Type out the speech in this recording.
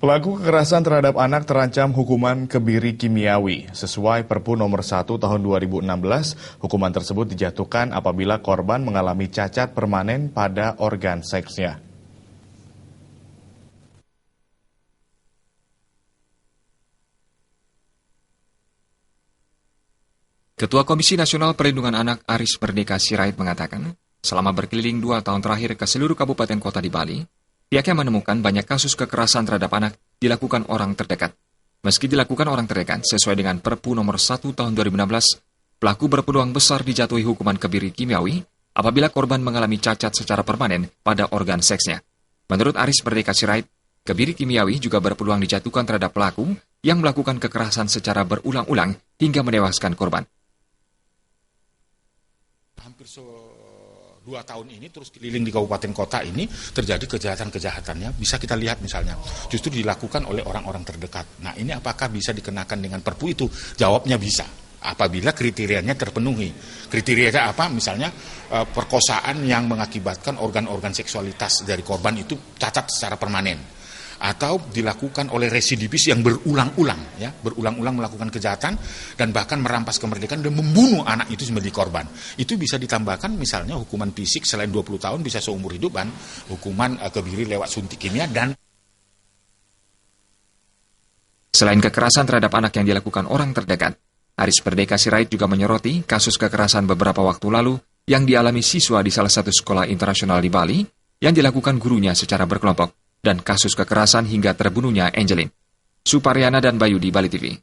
Pelaku kekerasan terhadap anak terancam hukuman kebiri kimiawi. Sesuai Perpu nomor 1 tahun 2016, hukuman tersebut dijatuhkan apabila korban mengalami cacat permanen pada organ seksnya. Ketua Komisi Nasional Perlindungan Anak Aris Merdeka Sirait mengatakan, selama berkeliling 2 tahun terakhir ke seluruh kabupaten kota di Bali, pihaknya menemukan banyak kasus kekerasan terhadap anak dilakukan orang terdekat. Meski dilakukan orang terdekat sesuai dengan Perpu nomor 1 tahun 2016, pelaku berpeluang besar dijatuhi hukuman kebiri kimiawi apabila korban mengalami cacat secara permanen pada organ seksnya. Menurut Aris Merdeka Sirait, kebiri kimiawi juga berpeluang dijatuhkan terhadap pelaku yang melakukan kekerasan secara berulang-ulang hingga menewaskan korban. Hampir 2 tahun ini terus keliling di kabupaten kota ini terjadi kejahatan-kejahatannya. Bisa kita lihat misalnya, justru dilakukan oleh orang-orang terdekat. Nah, ini apakah bisa dikenakan dengan Perpu itu? Jawabnya bisa, apabila kriterianya terpenuhi. Kriterianya apa? Misalnya perkosaan yang mengakibatkan organ-organ seksualitas dari korban itu cacat secara permanen. Atau dilakukan oleh residivis yang berulang-ulang, ya, berulang-ulang melakukan kejahatan dan bahkan merampas kemerdekaan dan membunuh anak itu sebagai korban. Itu bisa ditambahkan misalnya hukuman fisik selain 20 tahun bisa seumur hidup, hukuman kebiri lewat suntik kimia dan Selain kekerasan terhadap anak yang dilakukan orang terdekat, Aris Merdeka Sirait juga menyoroti kasus kekerasan beberapa waktu lalu yang dialami siswa di salah satu sekolah internasional di Bali yang dilakukan gurunya secara berkelompok, dan kasus kekerasan hingga terbunuhnya Angelin. Suparyana dan Bayu di Bali TV.